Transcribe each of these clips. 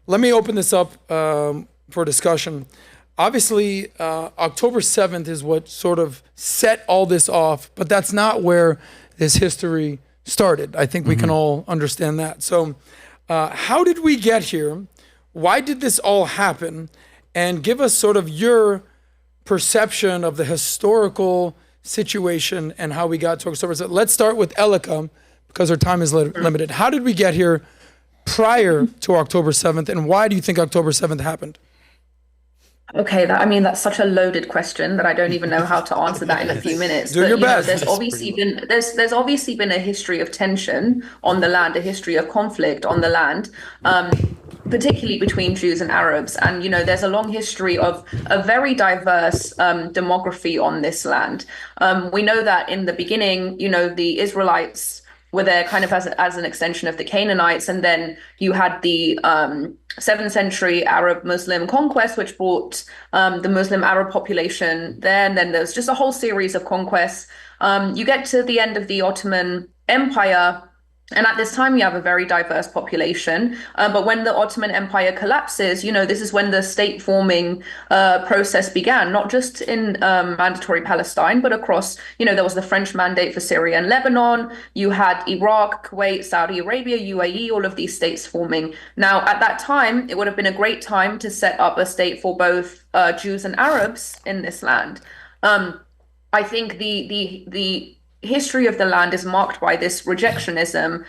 let me open this up for discussion. Obviously, October 7th is what sort of set all this off, but that's not where this history started. I think we can all understand that. So how did we get here? Why did this all happen? And give us sort of your perception of the historical situation and how we got to October 7th. Let's start with Elika, because our time is limited. How did we get here prior to October 7th, and why do you think October 7th happened? Okay, that's such a loaded question that I don't even know how to answer that in a few minutes. Do your best. There's obviously been a history of tension on the land, a history of conflict on the land, particularly between Jews and Arabs. And there's a long history of a very diverse demography on this land. We know that in the beginning, the Israelites were there kind of as an extension of the Canaanites, and then you had the 7th century Arab Muslim conquest, which brought the Muslim Arab population there, and then there's just a whole series of conquests. You get to the end of the Ottoman Empire, and at this time you have a very diverse population. But when the Ottoman Empire collapses, this is when the state forming process began, not just in mandatory Palestine, but across, there was the French mandate for Syria and Lebanon. You had Iraq, Kuwait, Saudi Arabia, UAE, all of these states forming. Now, at that time, it would have been a great time to set up a state for both Jews and Arabs in this land. I think the history of the land is marked by this rejectionism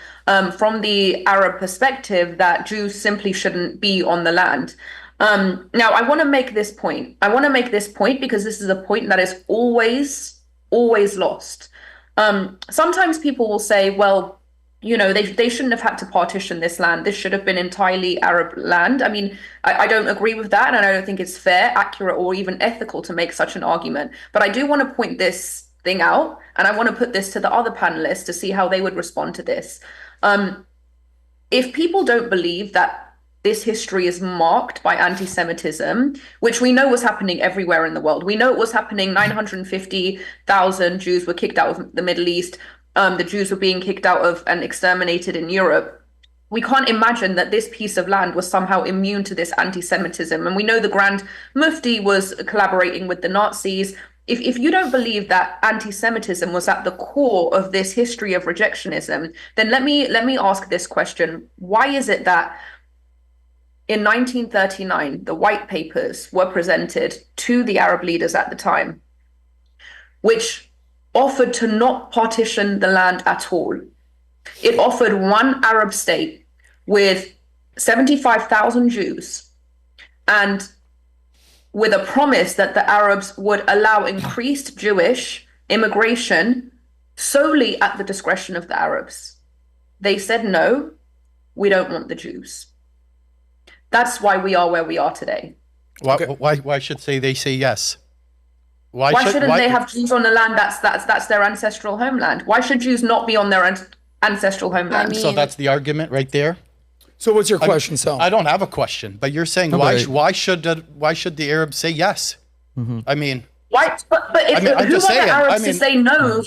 from the Arab perspective that Jews simply shouldn't be on the land. Now, I want to make this point. Because this is a point that is always lost. Sometimes people will say, well, they shouldn't have had to partition this land. This should have been entirely Arab land. I don't agree with that, and I don't think it's fair, accurate, or even ethical to make such an argument. But I do want to point this thing out, and I want to put this to the other panelists to see how they would respond to this. If people don't believe that this history is marked by anti-Semitism, which we know was happening everywhere in the world, we know it was happening. 950,000 Jews were kicked out of the Middle East. The Jews were being kicked out of and exterminated in Europe. We can't imagine that this piece of land was somehow immune to this anti-Semitism. And we know the Grand Mufti was collaborating with the Nazis. If you don't believe that anti-Semitism was at the core of this history of rejectionism, then let me ask this question. Why is it that in 1939, the white papers were presented to the Arab leaders at the time, which offered to not partition the land at all? It offered one Arab state with 75,000 Jews, and with a promise that the Arabs would allow increased Jewish immigration solely at the discretion of the Arabs. They said, no, we don't want the Jews. That's why we are where we are today. Why should they say yes? Why shouldn't they have Jews on the land that's their ancestral homeland? Why should Jews not be on their ancestral homeland? So that's the argument right there. So what's your question, Sal? I don't have a question, but you're saying why should the Arabs say yes? Why? But who are the Arabs to say no?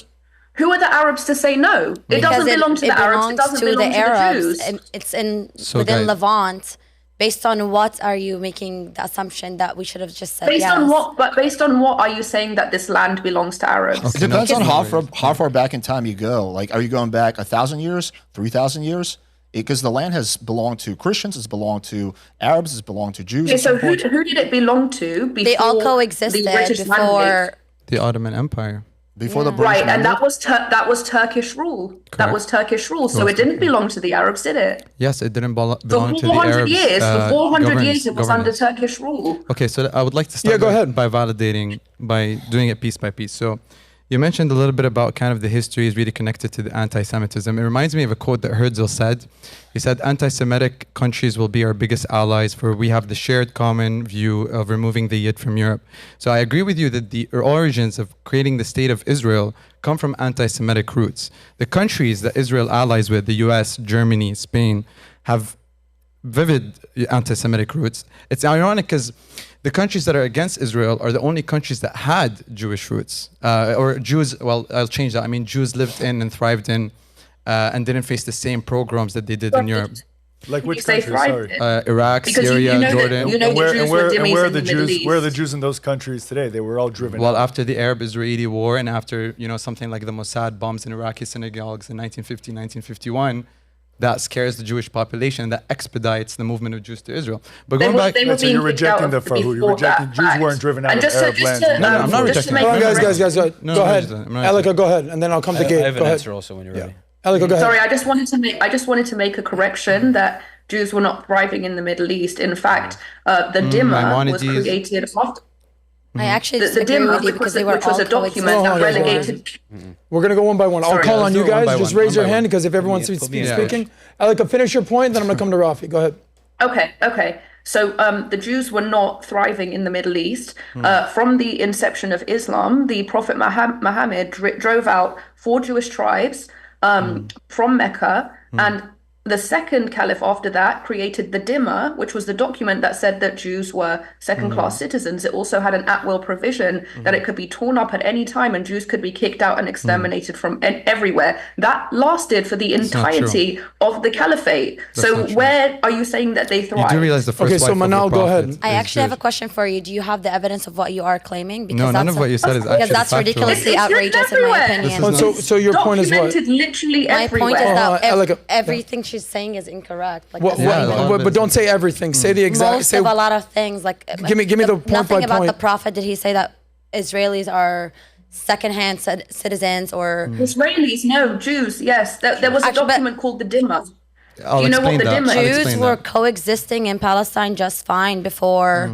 Who are the Arabs to say no? It doesn't belong to the Arabs. It doesn't belong to the Jews. And it's within Levant. Based on what are you making the assumption that we should have just said based yes? Based on what are you saying that this land belongs to Arabs? Okay, it depends on how far back in time you go. Like, are you going back 1,000 years, 3,000 years? Because the land has belonged to Christians, it's belonged to Arabs, it's belonged to Jews. Okay, so who did it belong to before they all coexisted before the Ottoman Empire? Before the British Right, and that was Turkish rule. Correct. That was Turkish rule. So it didn't belong to the Arabs, did it? Yes, it didn't belong to the Arabs. For 400 years, it was under Turkish rule. Okay, so I would like to start by validating, by doing it piece by piece. So you mentioned a little bit about kind of the history is really connected to the anti-Semitism. It reminds me of a quote that Herzl said. He said, anti-Semitic countries will be our biggest allies, for we have the shared common view of removing the Yid from Europe. So I agree with you that the origins of creating the state of Israel come from anti-Semitic roots. The countries that Israel allies with, the US, Germany, Spain, have vivid anti-Semitic roots. It's ironic because the countries that are against Israel are the only countries that had Jewish roots, or Jews, well, I'll change that. I mean, Jews lived in and thrived in and didn't face the same pogroms that they did in Europe. Like which say countries? Sorry. thrived? Iraq, Because Syria, you know Jordan. that, you know the Jews were dhimmis where are in the the Middle Jews? East. Where are the Jews in those countries today? They were all driven Well, out. after the Arab-Israeli war and after, something like the Mossad bombs in Iraqi synagogues in 1950, 1951, that scares the Jewish population. That expedites the movement of Jews to Israel. But going back, They were So you're being kicked out rejecting the of Farhud. You're before rejecting that Jews fact. weren't driven out And of just to- Arab just lands. to, No, I'm not just to rejecting make Hold on, a guys. No, Go I'm ahead. not- I'm not- Elika, go ahead, and then I'll come to I Gabe. have Go an ahead. answer also when you're ready. Elika, go ahead. Sorry, I just wanted to make a correction that Jews were not thriving in the Middle East. In fact, the dhimmi was Maimonides. created after I actually the disagree dhimmi, with you because they were which was all a document Hold that on, guys, relegated. We're going to go one by one. I'll Sorry, call let's on do you it one guys. by Just one, raise one your by hand one. because if everyone's Put me in speaking. Elika, finish your point, then I'm going to come to Rafi. Go ahead. Okay. So the Jews were not thriving in the Middle East. From the inception of Islam, the Prophet Muhammad drove out 4 Jewish tribes from Mecca, and the second caliph after that created the dhimmi, which was the document that said that Jews were second-class citizens. It also had an at-will provision that it could be torn up at any time and Jews could be kicked out and exterminated from everywhere. That lasted for the entirety of the caliphate. So where are you saying that they you thrived? do realize the first Okay, so wife of the Manal, go Prophet ahead. I is actually have a Jewish. question for you. Do you have the evidence of what you are claiming? Because No, none that's of what you said is because actually that's factual. ridiculously It's outrageous in my everywhere. opinion. This is Oh, so your point is what? Documented literally My everywhere. point is Hold that on, Elika. everything she's saying is incorrect. Like, What, that's not Yeah, even- but don't say everything. Say the exact. most Say, of a lot of things. Like, Give me the point nothing by about point. the Prophet. Did he say that Israelis are second-hand citizens or? Israelis, no. Jews, yes. There was a Actually, but- document called the dhimmi. I'll Do you know what explain the that. dhimmi I'll is? Jews explain were that. coexisting in Palestine just fine before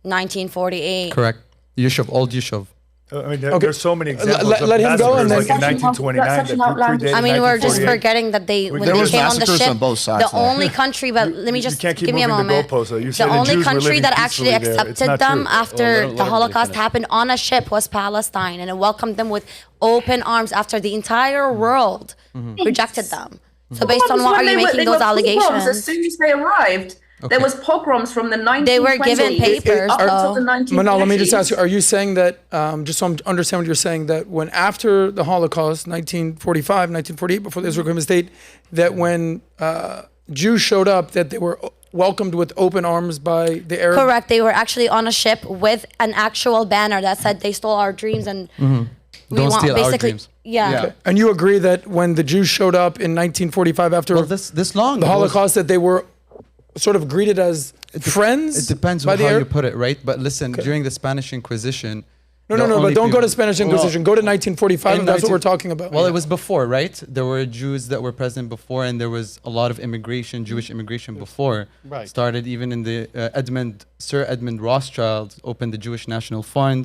1948. Correct. Yishuv, old Yishuv. I mean, there's so many examples let of him go and massacres then- like in 1929 That's such an that outlandish- predated I mean, we're just 1948. forgetting that when There they was came on the massacres ship, on both sides the now. only country, but let me You just can't keep give me a moving the moment. goalposts, though. You The said the only Jews were country living that actually peacefully there. It's accepted not them true. after Well, let the everybody Holocaust finish. happened on a ship was Palestine, and it welcomed them with open arms after the entire world rejected them. So based on what are you making those As allegations? soon as they arrived, there was pogroms from the 1920s. They were given papers, up until though. the 1950s. Manal, let me just ask you: are you saying that, just so I understand what you're saying, that when after the Holocaust, 1945, 1948, before the Israel became a state, that when Jews showed up, that they were welcomed with open arms by the Arab? Correct. They were actually on a ship with an actual banner that said they stole our dreams and we Don't want steal our basically dreams. yeah. Okay. And you agree that when the Jews showed up in 1945 after Well, this long the it was- Holocaust, that they were sort of greeted as friends? It depends by on the how you Arab? put it, right? But listen, during the Spanish Inquisition. No, the but only don't go people- to Spanish Inquisition. Go to 1945. In That's what 19 we're talking about. Well, it was before, right? There were Jews that were present before, and there was a lot of immigration, Jewish immigration before. Right. Started even in the Sir Edmund Rothschild opened the Jewish National Fund,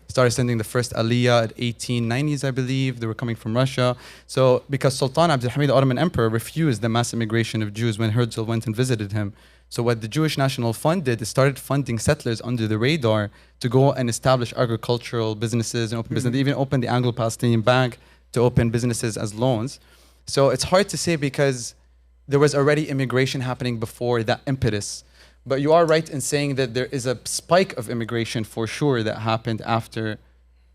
started sending the first Aliyah at 1890s, I believe. They were coming from Russia. So because Sultan Abdulhamid, the Ottoman Emperor, refused the mass immigration of Jews when Herzl went and visited him. So what the Jewish National Fund did is started funding settlers under the radar to go and establish agricultural businesses and open business. They even opened the Anglo-Palestinian Bank to open businesses as loans. So it's hard to say because there was already immigration happening before that impetus. But you are right in saying that there is a spike of immigration for sure that happened after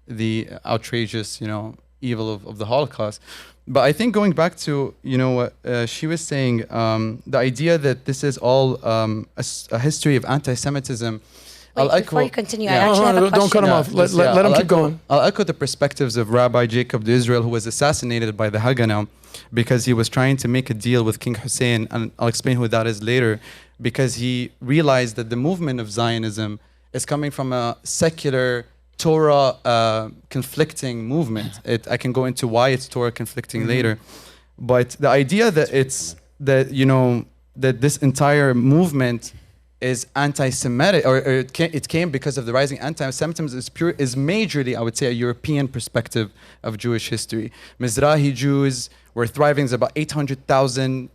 the outrageous, evil of the Holocaust. But I think going back to, what she was saying, the idea that this is all a history of anti-Semitism. Wait, before you continue, I actually have a question. Don't cut him off. Let him keep going. I'll echo the perspectives of Rabbi Jacob de Israel, who was assassinated by the Haganah because he was trying to make a deal with King Hussein, and I'll explain who that is later, because he realized that the movement of Zionism is coming from a secular Torah conflicting movement. I can go into why it's Torah conflicting later, but the idea that that this entire movement is anti-Semitic, or it came because of the rising anti-Semitism, is majorly, I would say, a European perspective of Jewish history. Mizrahi Jews were thriving. There's about 800,000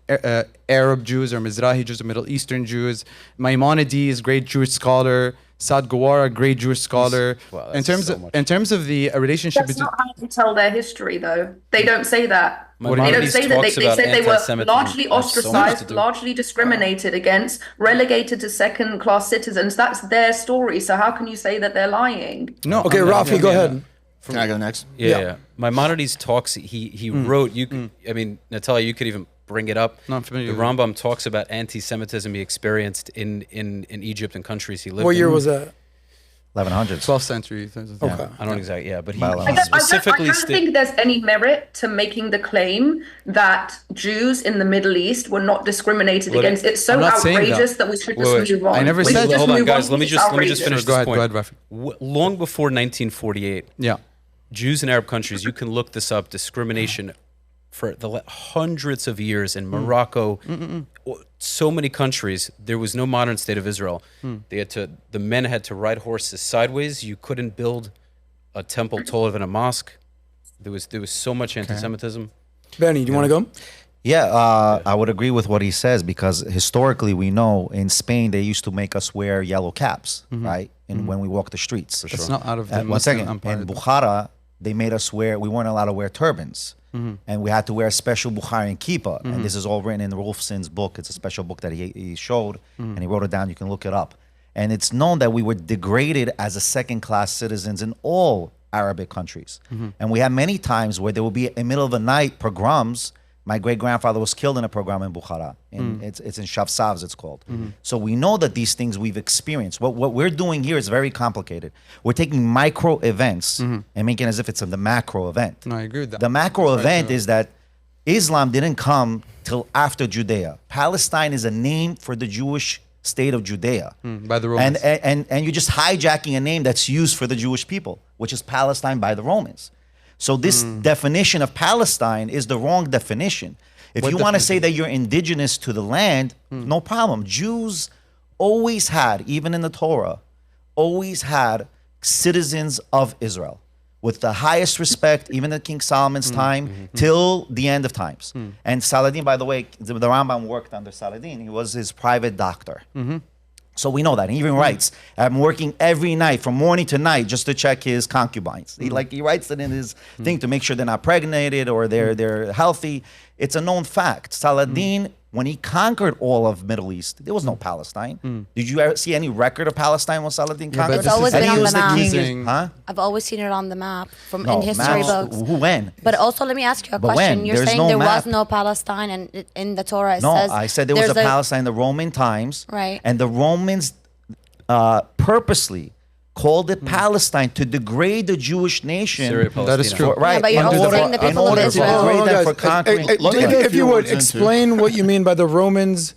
Arab Jews or Mizrahi Jews or Middle Eastern Jews. Maimonides, great Jewish scholar. Saad Gawara, great Jewish scholar. Wow, in terms of the relationship That's between. not how they tell their history, though. They don't say that. They don't Maimonides say that. They talks about said they were anti-Semitism. largely That's so much to ostracized, do. largely discriminated against, relegated to second-class citizens. That's their story. So how can you say that they're lying? No. Okay, Rafi, go ahead. Can I go next? Yeah. Maimonides talks. He wrote. I mean, Natalia, you could even bring it up. No, I'm familiar The with it. Rambam talks about anti-Semitism he experienced in Egypt and countries he lived What in. year was that? 1100s. 12th century. Okay. I don't exactly, but he I specifically don't think there's any merit to making the claim that Jews in the Middle East were not discriminated against. It's so I'm not saying outrageous that we should just move on. I never We said should that. just Hold on, move guys. Let me It's just outrageous. finish Go this point. ahead, Rafi. Long before 1948, Yeah. Jews in Arab countries, you can look this up, discrimination for the hundreds of years in Morocco, so many countries, there was no modern state of Israel. The men had to ride horses sideways. You couldn't build a temple taller than a mosque. There was so much anti-Semitism. Benny, do you want to go? Yeah, I would agree with what he says because historically we know in Spain they used to make us wear yellow caps, right? And when we walk the streets. It's not out of the One Muslim second. empire. In Bukhara, they made us we weren't allowed to wear turbans. And we had to wear a special Bukharian kippah. And this is all written in Rolfson's book. It's a special book that he showed and he wrote it down. You can look it up. And it's known that we were degraded as a second-class citizens in all Arabic countries. And we had many times where there would be, in the middle of the night, pogroms. My great-grandfather was killed in a pogrom in Bukhara. It's in Shavsavs, it's called. So we know that these things we've experienced. What we're doing here is very complicated. We're taking micro events and making it as if it's the macro event. No, I agree with that. The macro event is that Islam didn't come till after Judea. Palestine is a name for the Jewish state of Judea. By the Romans. And you're just hijacking a name that's used for the Jewish people, which is Palestine by the Romans. So this definition of Palestine is the wrong definition. If you want to say that you're indigenous to the land, no problem. Jews always had, even in the Torah, always had citizens of Israel with the highest respect, even in King Solomon's time, till the end of times. And Saladin, by the way, the Rambam worked under Saladin. He was his private doctor. So we know that. He even writes, I'm working every night from morning to night just to check his concubines. He writes it in his thing to make sure they're not pregnated or they're healthy. It's a known fact. Saladin, when he conquered all of Middle East, there was no Palestine. Did you ever see any record of Palestine when Saladin conquered? It's always been on the map. Huh? I've always seen it on the map No, in history maps. books. When? But also, let me ask you a But question. when? You're There's saying no there map. was no Palestine, and in the Torah it No, says I said there was a there's Palestine in the Roman times. Right. And the Romans purposely called it Palestine to degrade the Jewish nation. Syria, That is Palestina. true. Right. but you're in also order- saying the in people of order to Israel- degrade them guys, for conquering. Let me get a if you few would words into- explain what you mean by the Romans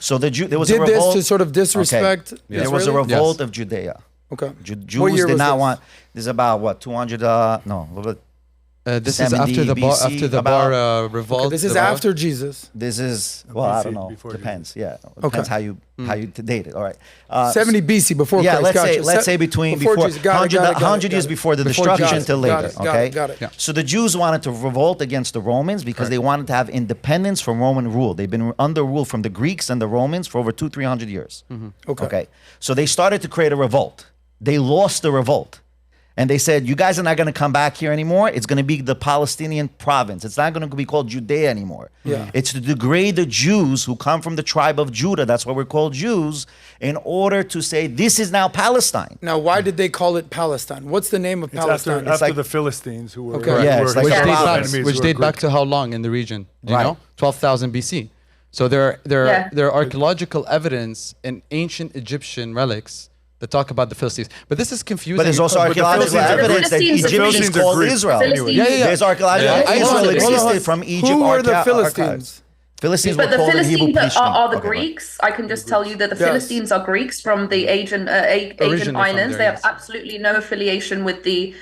So there was a did revolt. this to sort of disrespect There was a Israel? revolt of Judea. Okay. Jews What year did was not this? want. This is about what 200? No, a little bit. This is 70 after the bar, BC, after the about- bar revolt. This is the bar- after Jesus. This is well, I don't know. before Depends. Yeah, depends how you date it. All right. 70 BC before Yeah, Christ. let's Gotcha. say between before before Jesus. Got it, 100 years before the Before destruction Jesus. till Got later. it, got Okay. it, got it. Yeah. So the Jews wanted to revolt against the Romans because they wanted to have independence from Roman rule. They've been under rule from the Greeks and the Romans for over 300 years. Okay. So they started to create a revolt. They lost the revolt. And they said, you guys are not going to come back here anymore. It's going to be the Palestinian province. It's not going to be called Judea anymore. Yeah. It's to degrade the Jews who come from the tribe of Judah. That's why we're called Jews, in order to say this is now Palestine. Now, why did they call it Palestine? What's the name of It's Palestine? after like- the Philistines who were, Okay. Yeah, who it's were like which Yeah. date historical back, enemies which who date were back Greek. to how long in the region? Do you Right. know? 12,000 BC. So there Yeah. are archaeological evidence in ancient Egyptian relics that talk about the Philistines. But this is confusing. But there's also But the archaeological Philistines are evidence that Greek. The Egyptians Philistines are called Greek. Israel. Philistines. Yeah, yeah. There's archaeological Yeah, Israel hold on. existed from Egypt. Who were the archives. Philistines? Philistines But were the called in Hebrew Philistines are the Okay, right. Greeks. I can just tell you that the Yes. Philistines are Greeks from the Asian Originally from islands. there, They have yes. absolutely no affiliation with the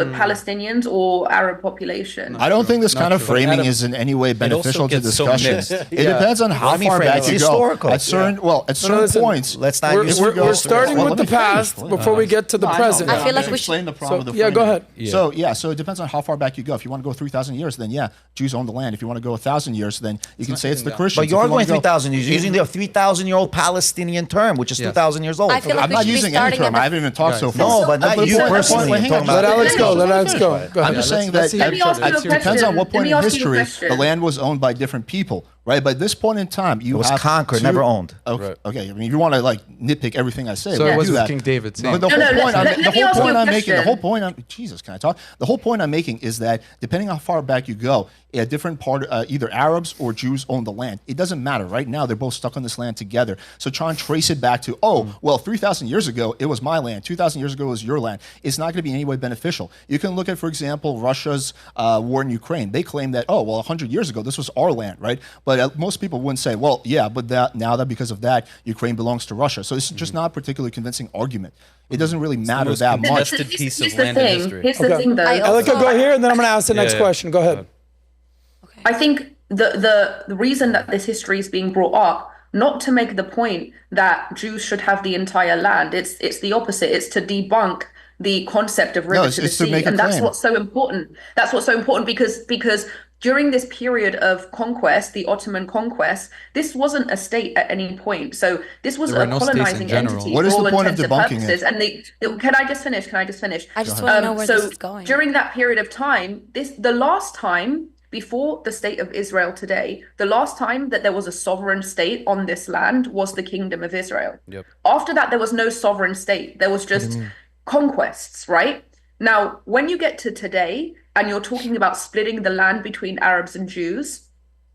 Palestinians or Arab population. I don't think this kind of true. framing Adam, is in any way beneficial to gets so discussion. mixed. It depends on how Let me far frame it. back It's you historical. go. At certain, well, at certain listen. points, Let's not We're, use we're starting Well, with let the me past finish. before we get to the present. I feel like I'm we explain should- the problem So, with the yeah, go framing. ahead. So so it depends on how far back you go. If you want to go 3,000 years, then yeah, Jews own the land. If you want to go 1,000 years, then you can say it's the Christians. But If you're you wanna going go- 3,000 years. You're using the 3,000-year-old Palestinian term, which is Yes. 2,000 years old. I feel like I'm we not should be using any starting term. at the- I haven't even talked so far. No, but not you the point- personally. wait, You're hang on, talking Let Alex go. Let Alex go. Go I'm ahead. just saying let's that see Let me ask you a it depends on what question. point Let in me ask you a history the question. land was owned by different people, right? But at this point in time, you It was have conquered, two- never owned. Okay, Right. okay. I mean, if you want to like nitpick everything I say, So we it can was do with that. King David. Same. But the No, whole no, point, let me ask you a making, question. Jesus, can I talk? The whole point I'm making is that depending how far back you go, a different part, either Arabs or Jews own the land. It doesn't matter. Right now, they're both stuck on this land together. So try and trace it back to, well, 3,000 years ago, it was my land. 2,000 years ago, it was your land. It's not going to be in any way beneficial. You can look at, for example, Russia's war in Ukraine. They claim that, 100 years ago, this was our land, right? But most people wouldn't say, well, yeah, but now that because of that, Ukraine belongs to Russia. So it's just not a particularly convincing argument. It doesn't really matter most that much. contested piece of Here's the land in thing. history. Here's the thing, though. Elika, go here, and then I'm going to ask the next yeah. question. Go ahead. I think the reason that this history is being brought up, not to make the point that Jews should have the entire land. It's the opposite. It's to debunk the concept of river to the it's to sea, make a and that's claim. what's so important. That's what's so important because during this period of conquest, the Ottoman conquest, this wasn't a state at any point. So this was There were a no states in colonizing general. entity. What is for the all point of intents and debunking it? purposes. And can I just finish? I just want to know where so this is going. during that period of time, the last time before the state of Israel today, the last time that there was a sovereign state on this land was the Kingdom of Israel. Yep. After that, there was no sovereign state. There was just conquests, right? Now, when you get to today and you're talking about splitting the land between Arabs and Jews,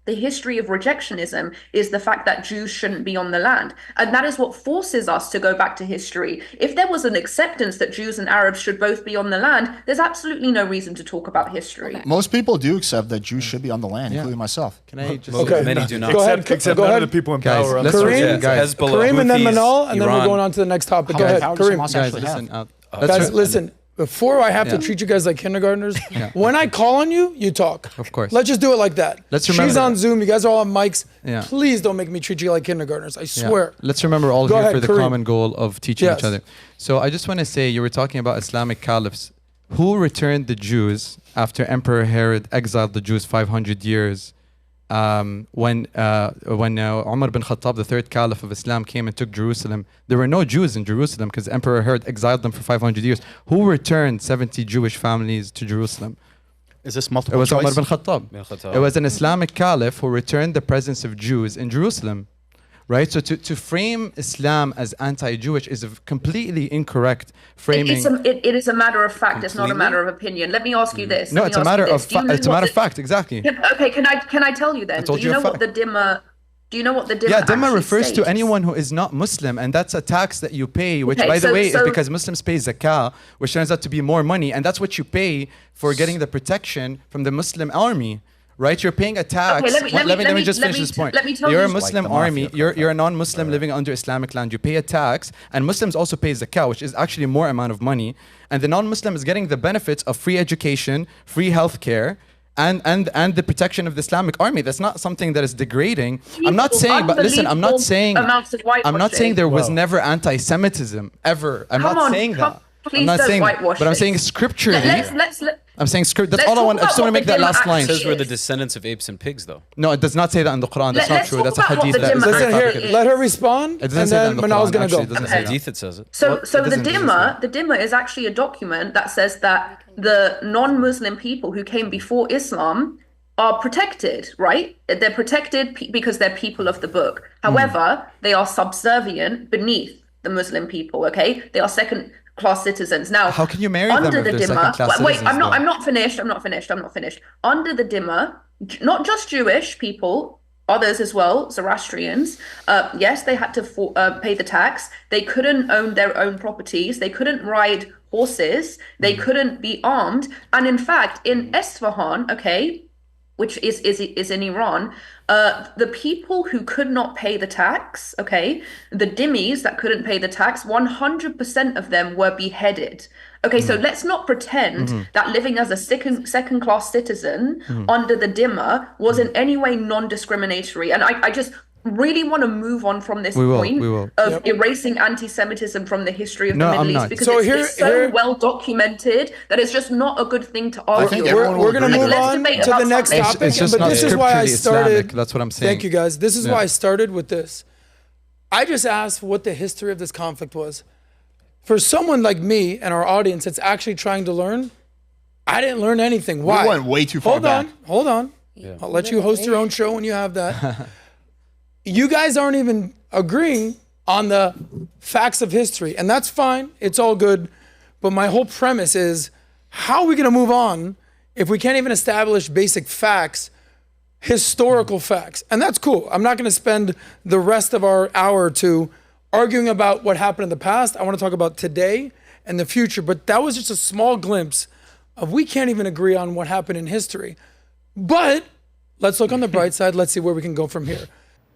the history of rejectionism is the fact that Jews shouldn't be on the land. And that is what forces us to go back to history. If there was an acceptance that Jews and Arabs should both be on the land, there's absolutely no reason to talk about history. Most people do accept that Jews should be on the land, including myself. Can I just Okay. Many do not. Go ahead. Except Go none ahead. of the people in Guys, power. let's Kareem, guys, Hezbollah, Kareem and then Houthis, Manal, and then we're Iran. going on to the next topic. Go many ahead, powers does Kareem. Hamas guys, actually have? listen. Guys, listen. Before I have to treat you guys like kindergartners, when I call on you, you talk. Of course. Let's just do it like that. Let's remember She's on Zoom. You guys are all on mics. Yeah. Please don't make me treat you like kindergartners. I Yeah. swear. Let's remember all Go here ahead, for the Kareem. common goal of teaching Yes. each other. So I just want to say, you were talking about Islamic caliphs. Who returned the Jews after Emperor Herod exiled the Jews 500 years? When Umar bin Khattab, the third caliph of Islam, came and took Jerusalem, there were no Jews in Jerusalem because Emperor Herod exiled them for 500 years. Who returned 70 Jewish families to Jerusalem? Is this It multiple was choice? Umar bin Khattab. It was an Islamic caliph who returned the presence of Jews in Jerusalem. Right? So to frame Islam as anti-Jewish is a completely incorrect framing. It is a matter of fact. It's not a Completely? matter of opinion. Let me ask you this. No, Let it's me a ask matter you of this. Do you know it's a what matter of the- fact. Exactly. Okay, can I tell you then? told Do you you a know what the fact. dhimma? Do you know what the dhimma? Yeah, dhimma actually refers to states? anyone who is not Muslim, and that's a tax that you pay, which, Okay, by the so- way, is so- because Muslims pay zakah, which turns out to be more money, and that's what you pay for getting the protection from the Muslim army. Right, you're paying a tax. Okay, let me just finish this point. let me tell You're a you- Muslim Like the army. mafia. You're a non-Muslim living under Islamic land. You pay a tax, and Muslims also pay zakah, which is actually more amount of money. And the non-Muslim is getting the benefits of free education, free healthcare, and the protection of the Islamic army. That's not something that is degrading. I'm not saying, but listen, I'm not saying, amounts of I'm not saying whitewashing. there was Wow. never anti-Semitism ever. I'm Come not on, saying come- that. please I'm not don't saying that. whitewash But I'm it. saying scripturally. Let's I'm saying script. That's let's all I talk want. I just about want to make what that the last dhimma line. It says we're the is. descendants of apes and pigs, though. No, it does not say that in the Quran. That's not Let's true. talk That's a about what hadith. the That is dhimma very Listen here. fabricated. Let her respond, It doesn't and say that then in the Manal's Quran. going to Actually, it go. doesn't Okay. say that. Hadith, it says it. So It the doesn't dhimma, the dhimma is actually a document that says that the non-Muslim people who came before Islam are protected, right? They're protected because they're people of the book. However, they are subservient beneath the Muslim people. Okay, they are second-class citizens. Now, How can you marry them under if the they're dhimma? second-class Wait, citizens, though? I'm not finished. I'm not finished. Under the dhimma, not just Jewish people, others as well, Zoroastrians, yes, they had to pay the tax. They couldn't own their own properties. They couldn't ride horses. They couldn't be armed. And in fact, in Esfahan, okay, which is in Iran, the people who could not pay the tax, okay, the dhimmis that couldn't pay the tax, 100% of them were beheaded. Okay, so let's not pretend that living as a second-class citizen under the dhimma was in any way non-discriminatory. And I just really want to move on from this point of erasing anti-Semitism from the history of the Middle East, because it's so well documented that it's just not a good thing to argue. We're going to move on to the next topic, It's just but not this is why I scripturally started. Islamic. That's what I'm saying. Thank you, guys. This is why I started with this. I just asked what the history of this conflict was. for someone like me and our audience that's actually trying to learn, I didn't learn anything. Why? We went way too far back. Hold on. Yeah. I'll let you host your own show when you have that. You guys aren't even agreeing on the facts of history, and that's fine. It's all good. But my whole premise is, how are we going to move on if we can't even establish basic facts, historical facts? And that's cool. I'm not going to spend the rest of our hour or two arguing about what happened in the past. I want to talk about today and the future. But that was just a small glimpse of we can't even agree on what happened in history. But let's look on the bright side. Let's see where we can go from here.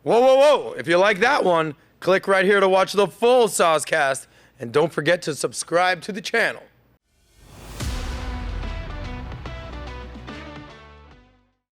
Whoa, whoa, whoa. If you like that one, click right here to watch the full SOSCAST. And don't forget to subscribe to the channel.